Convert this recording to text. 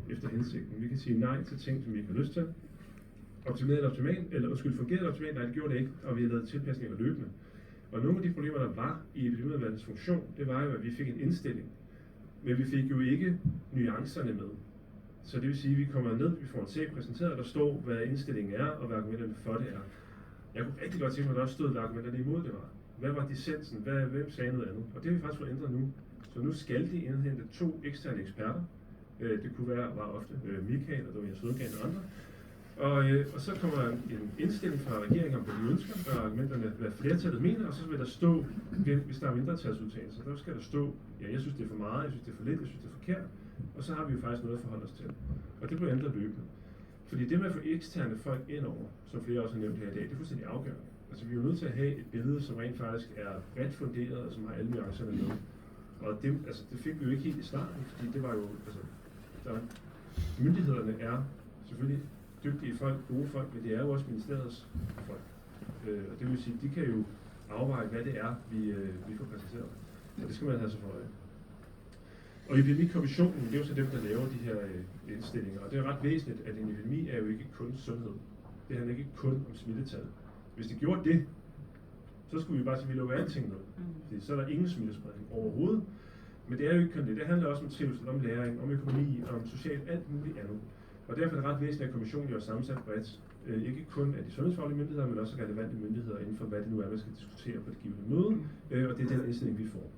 efter hensigten. Vi kan sige nej til ting, som vi ikke har lyst til. Fungerede det optimalt? Nej, det gjorde det ikke, og vi har lavet tilpasninger løbende. Og nogle af de problemer, der var i epidemiudvalgets funktion, det var jo, at vi fik en indstilling, men vi fik jo ikke nuancerne med. Så det vil sige, at vi kommer ned, vi får en sag præsenteret, og der står, hvad indstillingen er, og hvad argumenterne for det er. Jeg kunne rigtig godt tænke mig, at der også stod, hvad argumenterne imod det var. Hvad var dissensen? Hvem sagde noget andet? Og det har vi faktisk fået ændret nu. Så nu skal de indhente 2 eksterne eksperter. Det kunne være, var ofte Michael, og Dorian Sødgren og andre. Og så kommer der en indstilling fra regeringen om, hvad de ønsker, hvad argumenterne, hvad flertallet mener, og så vil der stå, hvis der er mindretalsudtalelser, der skal der stå, ja, jeg synes det er for meget, jeg synes det er for lidt, jeg synes det er forkert, og så har vi jo faktisk noget at forholde os til. Og det bliver ændret løbende. Fordi det med at få eksterne folk ind over, som flere også har nævnt her i dag, det er fuldstændig afgørende. Altså vi er jo nødt til at have et billede, som rent faktisk er bredt funderet, og som har alle nuancerne med. Og det fik vi jo ikke helt i starten, fordi det var jo, myndighederne er selvfølgelig dygtige folk, gode folk, men det er jo også ministeriets folk. Og det vil sige, de kan jo afveje, hvad det er, vi får præsenteret. Og det skal man have så for øje. Og epidemikommissionen, det er jo så dem, der laver de her indstillinger. Og det er ret væsentligt, at en epidemi er jo ikke kun sundhed. Det handler ikke kun om smittetal. Hvis det gjorde det, så skulle vi bare sige, at vi lukker alting ned. Fordi så er der ingen smittespredning overhovedet. Men det er jo ikke kun det. Det handler også om trivsel, om læring, om økonomi, om socialt, alt muligt andet. Og derfor er det ret væsentligt, at kommissionen er sammensat bredt. Ikke kun af de sundhedsfaglige myndigheder, men også relevante myndigheder inden for, hvad det nu er, man skal diskutere på det givne møde. Og det er den indstilling, vi får.